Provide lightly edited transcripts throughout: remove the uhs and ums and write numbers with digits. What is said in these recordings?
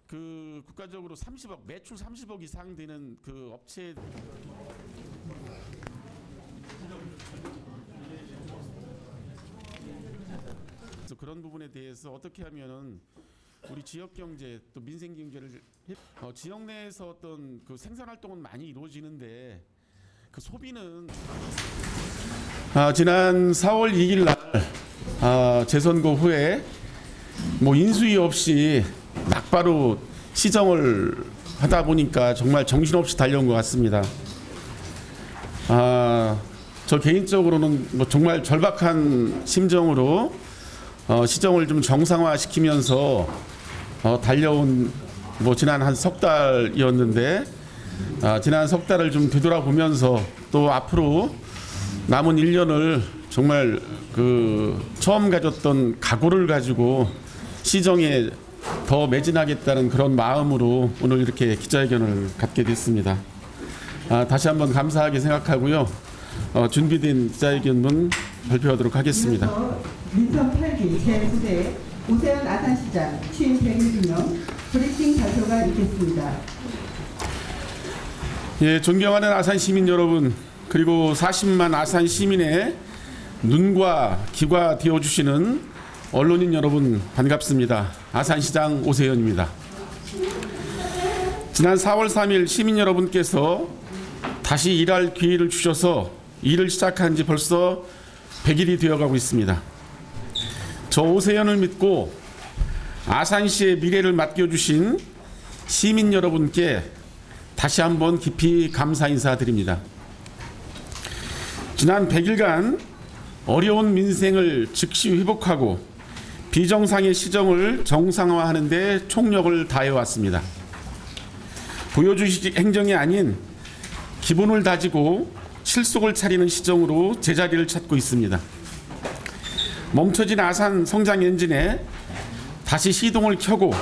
그 국가적으로 30억 매출 30억 이상 되는 그 업체 그런 부분에 대해서 어떻게 하면은 우리 지역 경제 또 민생 경제를 지역 내에서 어떤 그 생산 활동은 많이 이루어지는데 그 소비는 지난 4월 2일 날 재선거 후에 뭐 인수위 없이 막바로 시정을 하다 보니까 정말 정신없이 달려온 것 같습니다. 저 개인적으로는 뭐 정말 절박한 심정으로 시정을 좀 정상화시키면서 달려온 뭐 지난 한 석 달이었는데 지난 석 달을 좀 되돌아보면서 또 앞으로 남은 1년을 정말 그 처음 가졌던 각오를 가지고 시정에 더 매진하겠다는 그런 마음으로 오늘 이렇게 기자회견을 갖게 됐습니다. 다시 한번 감사하게 생각하고요. 준비된 기자회견문 발표하도록 하겠습니다. 민선 8기 제9대 오세훈 아산시장 취임 100일 기념 브리핑 발표가 있겠습니다. 예, 존경하는 아산 시민 여러분, 그리고 40만 아산 시민의 눈과 귀가 되어주시는 언론인 여러분 반갑습니다. 아산시장 오세훈입니다. 지난 4월 3일 시민 여러분께서 다시 일할 기회를 주셔서 일을 시작한 지 벌써 100일이 되어가고 있습니다. 저 오세훈을 믿고 아산시의 미래를 맡겨주신 시민 여러분께 다시 한번 깊이 감사 인사드립니다. 지난 100일간 어려운 민생을 즉시 회복하고 비정상의 시정을 정상화하는 데 총력을 다해왔습니다. 보여주식 행정이 아닌 기본을 다지고 실속을 차리는 시정으로 제자리를 찾고 있습니다. 멈춰진 아산 성장 엔진에 다시 시동을 켜고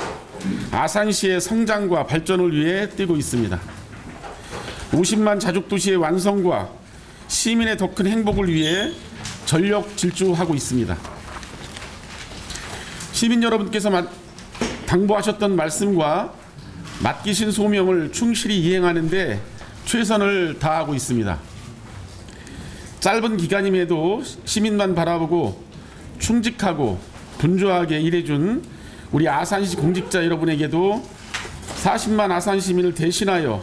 아산시의 성장과 발전을 위해 뛰고 있습니다. 50만 자족도시의 완성과 시민의 더 큰 행복을 위해 전력 질주하고 있습니다. 시민 여러분께서 당부하셨던 말씀과 맡기신 소명을 충실히 이행하는 데 최선을 다하고 있습니다. 짧은 기간임에도 시민만 바라보고 충직하고 분주하게 일해준 우리 아산시 공직자 여러분에게도 40만 아산 시민을 대신하여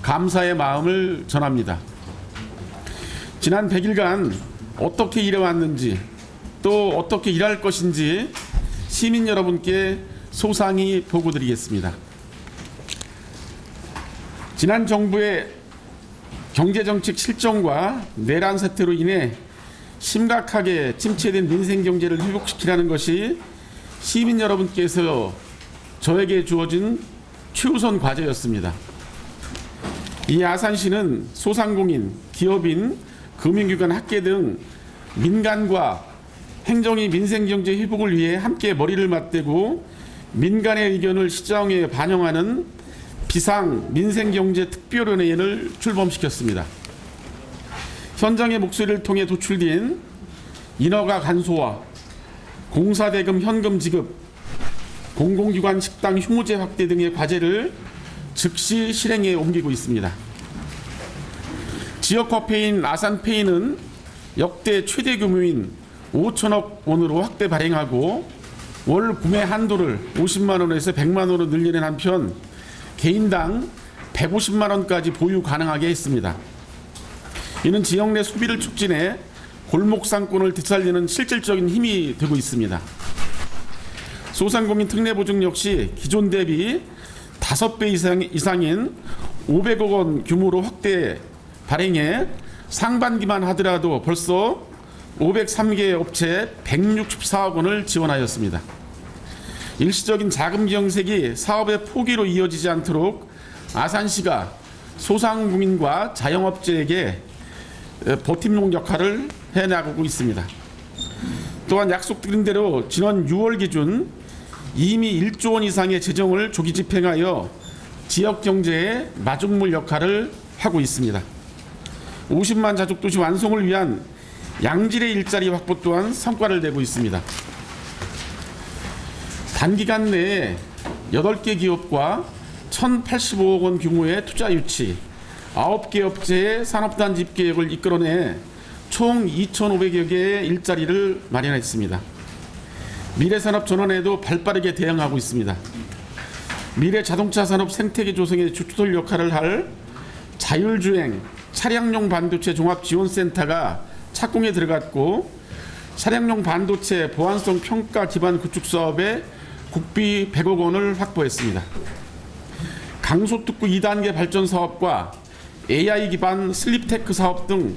감사의 마음을 전합니다. 지난 100일간 어떻게 일해왔는지 또 어떻게 일할 것인지 시민 여러분께 소상히 보고드리겠습니다. 지난 정부의 경제정책 실정과 내란 사태로 인해 심각하게 침체된 민생 경제를 회복시키라는 것이 시민 여러분께서 저에게 주어진 최우선 과제였습니다. 이 아산시는 소상공인, 기업인, 금융기관, 학계 등 민간과 행정이 민생 경제 회복을 위해 함께 머리를 맞대고 민간의 의견을 시정에 반영하는 비상 민생경제특별위원회를 출범시켰습니다. 현장의 목소리를 통해 도출된 인허가 간소화, 공사대금 현금 지급, 공공기관 식당 휴무제 확대 등의 과제를 즉시 실행에 옮기고 있습니다. 지역화페이인 아산페이는 역대 최대 규모인 5천억 원으로 확대 발행하고 월 구매 한도를 50만 원에서 100만 원으로 늘리는 한편 개인당 150만 원까지 보유 가능하게 했습니다. 이는 지역 내 소비를 촉진해 골목 상권을 되살리는 실질적인 힘이 되고 있습니다. 소상공인 특례보증 역시 기존 대비 5배 이상인 500억 원 규모로 확대 발행해 상반기만 하더라도 벌써 503개 업체에 164억 원을 지원하였습니다. 일시적인 자금 경색이 사업의 포기로 이어지지 않도록 아산시가 소상공인과 자영업자에게 버팀목 역할을 해나가고 있습니다. 또한 약속드린 대로 지난 6월 기준 이미 1조 원 이상의 재정을 조기 집행하여 지역 경제의 마중물 역할을 하고 있습니다. 50만 자족도시 완성을 위한 양질의 일자리 확보 또한 성과를 내고 있습니다. 단기간 내에 8개 기업과 1,085억 원 규모의 투자 유치, 9개 업체의 산업단지 입계획을 이끌어내 총 2,500여 개의 일자리를 마련했습니다. 미래산업 전환에도 발빠르게 대응하고 있습니다. 미래 자동차 산업 생태계 조성의 주도적 역할을 할 자율주행 차량용 반도체 종합지원센터가 착공에 들어갔고, 차량용 반도체 보안성 평가 기반 구축 사업에 국비 100억 원을 확보했습니다. 강소특구 2단계 발전 사업과 AI 기반 슬립테크 사업 등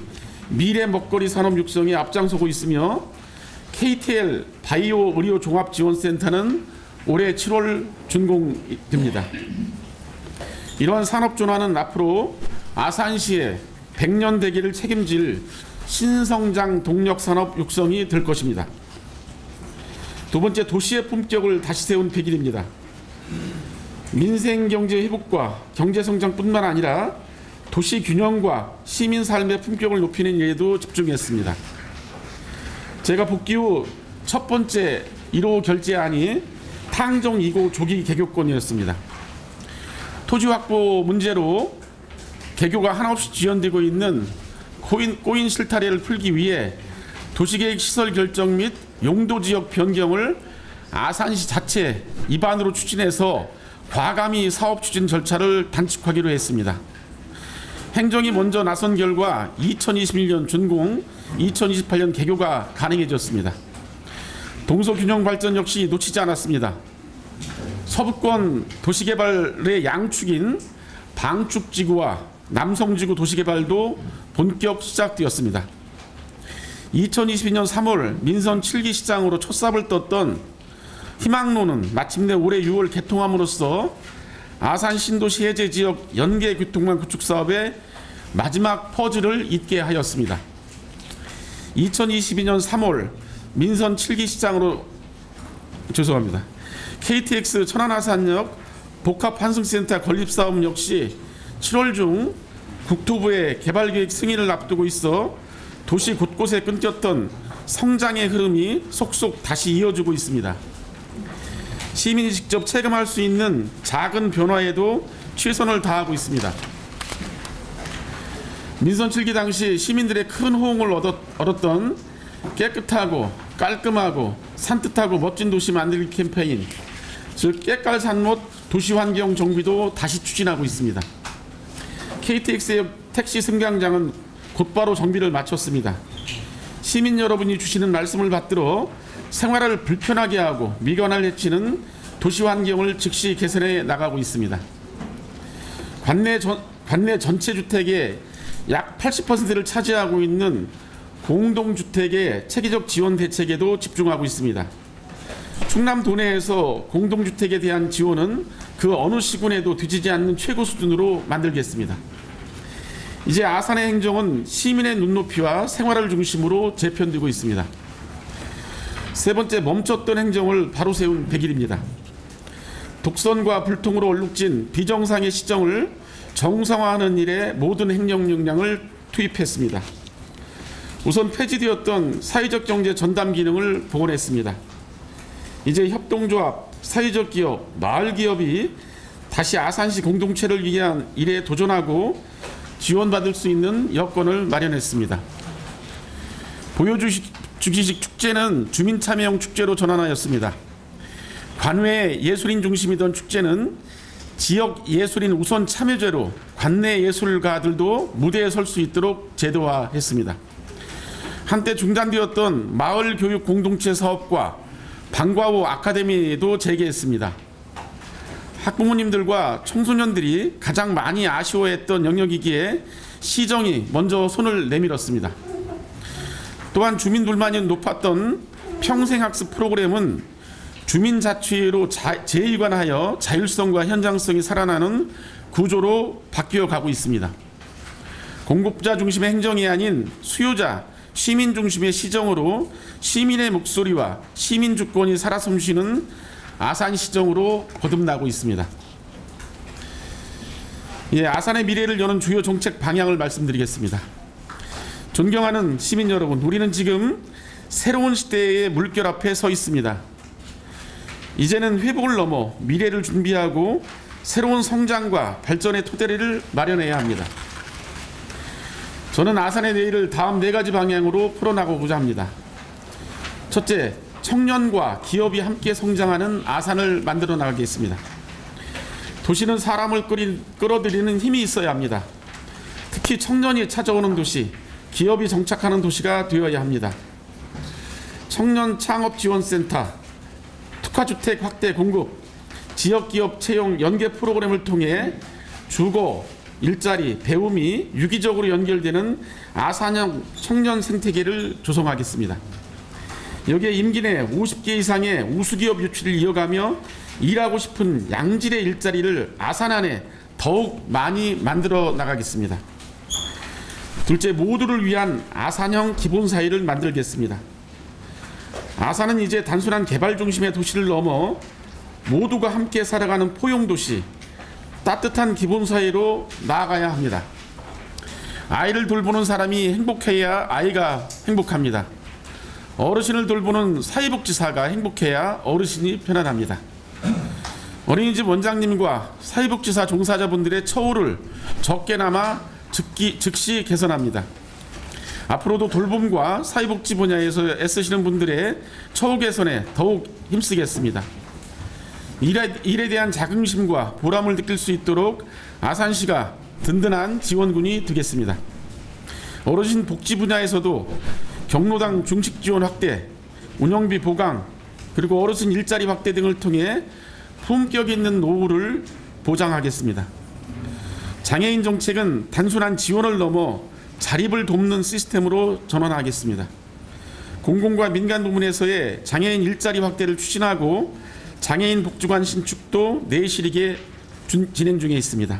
미래 먹거리 산업 육성에 앞장서고 있으며, KTL 바이오 의료 종합지원센터는 올해 7월 준공됩니다. 이러한 산업 전환은 앞으로 아산시의 100년 대계를 책임질 신성장 동력 산업 육성이 될 것입니다. 두 번째, 도시의 품격을 다시 세운 100일입니다. 민생 경제 회복과 경제 성장뿐만 아니라 도시 균형과 시민 삶의 품격을 높이는 일에도 집중했습니다. 제가 복귀 후 첫 번째 1호 결제안이 탕정 2고 조기 개교권이었습니다. 토지 확보 문제로 개교가 한없이 지연되고 있는 꼬인 실타래를 풀기 위해 도시계획 시설 결정 및 용도지역 변경을 아산시 자체 입안으로 추진해서 과감히 사업 추진 절차를 단축하기로 했습니다. 행정이 먼저 나선 결과 2021년 준공, 2028년 개교가 가능해졌습니다. 동서균형 발전 역시 놓치지 않았습니다. 서부권 도시개발의 양축인 방축지구와 남성지구 도시개발도 본격 시작되었습니다. 2022년 3월 민선 7기 시장으로 첫 삽을 떴던 희망로는 마침내 올해 6월 개통함으로써 아산 신도시 해제 지역 연계 교통망 구축 사업의 마지막 퍼즐을 잇게 하였습니다. 2022년 3월 민선 7기 시장으로 KTX 천안아산역 복합환승센터 건립사업 역시 7월 중 국토부의 개발계획 승인을 앞두고 있어 도시 곳곳에 끊겼던 성장의 흐름이 속속 다시 이어지고 있습니다. 시민이 직접 체감할 수 있는 작은 변화에도 최선을 다하고 있습니다. 민선 7기 당시 시민들의 큰 호응을 얻었던 깨끗하고 깔끔하고 산뜻하고 멋진 도시 만들기 캠페인, 즉 깨깔산못 도시환경 정비도 다시 추진하고 있습니다. KTX의 택시 승강장은 곧바로 정비를 마쳤습니다. 시민 여러분이 주시는 말씀을 받들어 생활을 불편하게 하고 미관을 해치는 도시환경을 즉시 개선해 나가고 있습니다. 관내 전체 주택의 약 80%를 차지하고 있는 공동주택의 체계적 지원 대책에도 집중하고 있습니다. 충남 도내에서 공동주택에 대한 지원은 그 어느 시군에도 뒤지지 않는 최고 수준으로 만들겠습니다. 이제 아산의 행정은 시민의 눈높이와 생활을 중심으로 재편되고 있습니다. 세 번째, 멈췄던 행정을 바로 세운 100일입니다. 독선과 불통으로 얼룩진 비정상의 시정을 정상화하는 일에 모든 행정 역량을 투입했습니다. 우선 폐지되었던 사회적 경제 전담 기능을 복원했습니다. 이제 협동조합, 사회적 기업, 마을 기업이 다시 아산시 공동체를 위한 일에 도전하고 지원받을 수 있는 여건을 마련했습니다. 보여주기식 축제는 주민참여형 축제로 전환하였습니다. 관외 예술인 중심이던 축제는 지역 예술인 우선 참여제로 관내 예술가들도 무대에 설 수 있도록 제도화했습니다. 한때 중단되었던 마을 교육 공동체 사업과 방과후 아카데미도 재개했습니다. 학부모님들과 청소년들이 가장 많이 아쉬워했던 영역이기에 시정이 먼저 손을 내밀었습니다. 또한 주민 불만이 높았던 평생학습 프로그램은 주민자치회로 재일관하여 자율성과 현장성이 살아나는 구조로 바뀌어 가고 있습니다. 공급자 중심의 행정이 아닌 수요자, 시민 중심의 시정으로 시민의 목소리와 시민 주권이 살아 숨쉬는 아산시정으로 거듭나고 있습니다. 아산의 미래를 여는 주요 정책 방향을 말씀드리겠습니다. 존경하는 시민 여러분, 우리는 지금 새로운 시대의 물결 앞에 서 있습니다. 이제는 회복을 넘어 미래를 준비하고 새로운 성장과 발전의 토대를 마련해야 합니다. 저는 아산의 내일을 다음 4가지 방향으로 풀어나가고자 합니다. 첫째, 청년과 기업이 함께 성장하는 아산을 만들어 나가겠습니다. 도시는 사람을 끌어들이는 힘이 있어야 합니다. 특히 청년이 찾아오는 도시, 기업이 정착하는 도시가 되어야 합니다. 청년 창업지원센터, 특화주택 확대 공급, 지역기업 채용 연계 프로그램을 통해 주거, 일자리, 배움이 유기적으로 연결되는 아산형 청년 생태계를 조성하겠습니다. 여기에 임기 내 50개 이상의 우수기업 유치를 이어가며 일하고 싶은 양질의 일자리를 아산 안에 더욱 많이 만들어 나가겠습니다. 둘째, 모두를 위한 아산형 기본사회를 만들겠습니다. 아산은 이제 단순한 개발 중심의 도시를 넘어 모두가 함께 살아가는 포용도시, 따뜻한 기본사회로 나아가야 합니다. 아이를 돌보는 사람이 행복해야 아이가 행복합니다. 어르신을 돌보는 사회복지사가 행복해야 어르신이 편안합니다. 어린이집 원장님과 사회복지사 종사자분들의 처우를 적게나마 즉시 개선합니다. 앞으로도 돌봄과 사회복지 분야에서 애쓰시는 분들의 처우 개선에 더욱 힘쓰겠습니다. 일에 대한 자긍심과 보람을 느낄 수 있도록 아산시가 든든한 지원군이 되겠습니다. 어르신 복지 분야에서도 경로당 중식 지원 확대, 운영비 보강, 그리고 어르신 일자리 확대 등을 통해 품격 있는 노후를 보장하겠습니다. 장애인 정책은 단순한 지원을 넘어 자립을 돕는 시스템으로 전환하겠습니다. 공공과 민간 부문에서의 장애인 일자리 확대를 추진하고 장애인 복지관 신축도 내실이게 진행 중에 있습니다.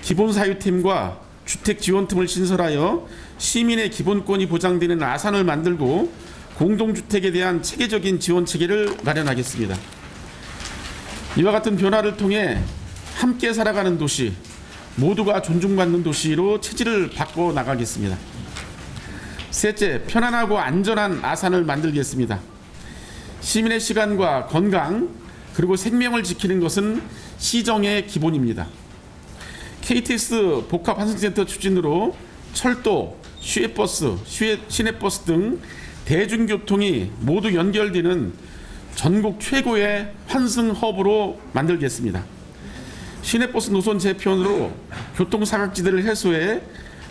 기본사유팀과 주택지원팀을 신설하여 시민의 기본권이 보장되는 아산을 만들고 공동주택에 대한 체계적인 지원 체계를 마련하겠습니다. 이와 같은 변화를 통해 함께 살아가는 도시, 모두가 존중받는 도시로 체질을 바꿔 나가겠습니다. 셋째, 편안하고 안전한 아산을 만들겠습니다. 시민의 시간과 건강 그리고 생명을 지키는 것은 시정의 기본입니다. KTX 복합환승센터 추진으로 철도, 시외버스, 시내버스 등 대중교통이 모두 연결되는 전국 최고의 환승 허브로 만들겠습니다. 시내버스 노선 재편으로 교통사각지대를 해소해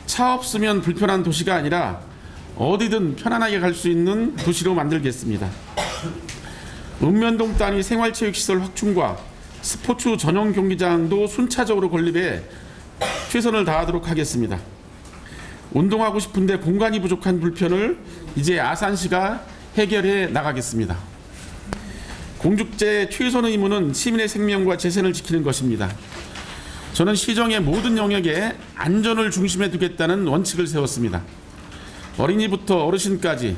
차 없으면 불편한 도시가 아니라 어디든 편안하게 갈 수 있는 도시로 만들겠습니다. 읍면동 단위 생활체육시설 확충과 스포츠 전용 경기장도 순차적으로 건립해 최선을 다하도록 하겠습니다. 운동하고 싶은데 공간이 부족한 불편을 이제 아산시가 해결해 나가겠습니다. 공직자의 최선 의무는 시민의 생명과 재산을 지키는 것입니다. 저는 시정의 모든 영역에 안전을 중심에 두겠다는 원칙을 세웠습니다. 어린이부터 어르신까지,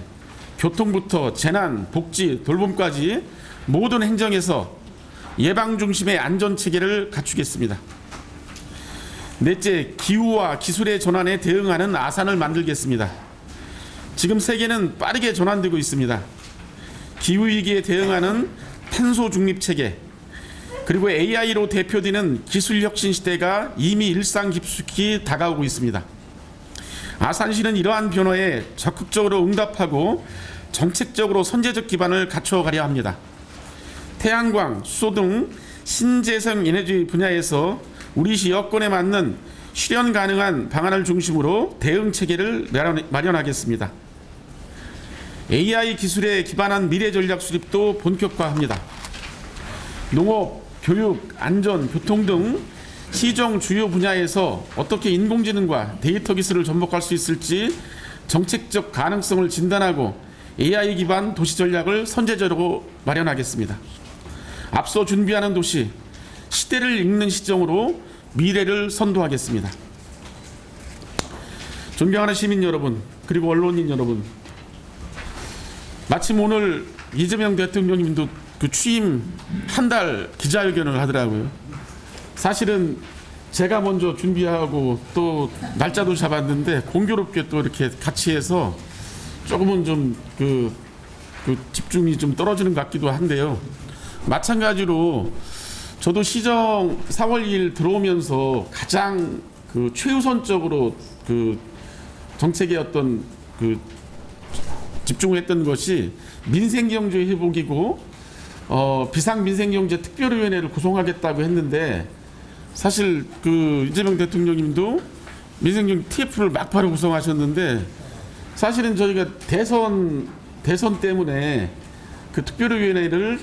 교통부터 재난, 복지, 돌봄까지 모든 행정에서 예방 중심의 안전체계를 갖추겠습니다. 넷째, 기후와 기술의 전환에 대응하는 아산을 만들겠습니다. 지금 세계는 빠르게 전환되고 있습니다. 기후위기에 대응하는 탄소 중립체계, 그리고 AI로 대표되는 기술혁신 시대가 이미 일상 깊숙이 다가오고 있습니다. 아산시는 이러한 변화에 적극적으로 응답하고 정책적으로 선제적 기반을 갖춰가려 합니다. 태양광, 수소 등 신재생 에너지 분야에서 우리시 여건에 맞는 실현 가능한 방안을 중심으로 대응 체계를 마련하겠습니다. AI 기술에 기반한 미래 전략 수립도 본격화합니다. 농업, 교육, 안전, 교통 등 시정 주요 분야에서 어떻게 인공지능과 데이터 기술을 접목할 수 있을지 정책적 가능성을 진단하고 AI 기반 도시 전략을 선제적으로 마련하겠습니다. 앞서 준비하는 도시, 시대를 읽는 시정으로 미래를 선도하겠습니다. 존경하는 시민 여러분, 그리고 언론인 여러분, 마침 오늘 이재명 대통령님도 그 취임 한 달 기자회견을 하더라고요. 사실은 제가 먼저 준비하고 또 날짜도 잡았는데 공교롭게 또 이렇게 같이 해서 조금은 좀 그 집중이 좀 떨어지는 것 같기도 한데요. 마찬가지로 저도 시정 4월 2일 들어오면서 가장 그 최우선적으로 그 정책의 어떤 그 집중했던 것이 민생경제 회복이고 비상민생경제 특별위원회를 구성하겠다고 했는데 사실 그 이재명 대통령님도 민생경제 TF를 막바로 구성하셨는데 사실은 저희가 대선 때문에 그 특별위원회를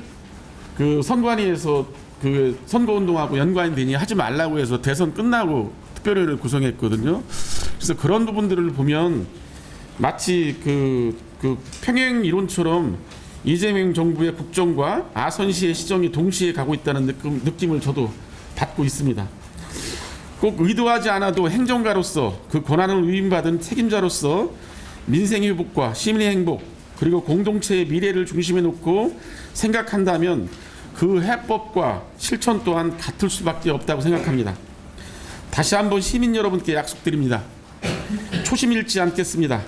그 선관위에서 그 선거운동하고 연관이 되니 하지 말라고 해서 대선 끝나고 특별위를 구성했거든요. 그래서 그런 부분들을 보면 마치 그 평행 이론처럼 이재명 정부의 국정과 아선시의 시정이 동시에 가고 있다는 느낌을 저도 받고 있습니다. 꼭 의도하지 않아도 행정가로서 그 권한을 위임받은 책임자로서 민생 회복과 시민의 행복 그리고 공동체의 미래를 중심에 놓고 생각한다면 그 해법과 실천 또한 같을 수밖에 없다고 생각합니다. 다시 한번 시민 여러분께 약속드립니다. 초심 잃지 않겠습니다.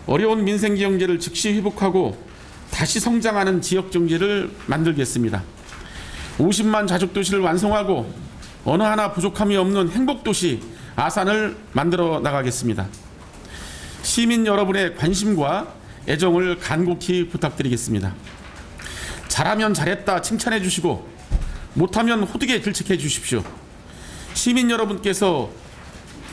어려운 민생 경제를 즉시 회복하고 다시 성장하는 지역 경제를 만들겠습니다. 50만 자족도시를 완성하고 어느 하나 부족함이 없는 행복도시 아산을 만들어 나가겠습니다. 시민 여러분의 관심과 애정을 간곡히 부탁드리겠습니다. 잘하면 잘했다 칭찬해 주시고 못하면 호되게 질책해 주십시오. 시민 여러분께서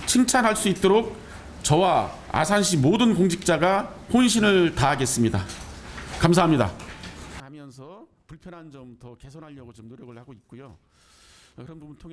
칭찬할 수 있도록 저와 아산시 모든 공직자가 혼신을 다하겠습니다. 감사합니다. 하면서 불편한 점 더 개선하려고 좀 노력을 하고 있고요. 그런 부분 통해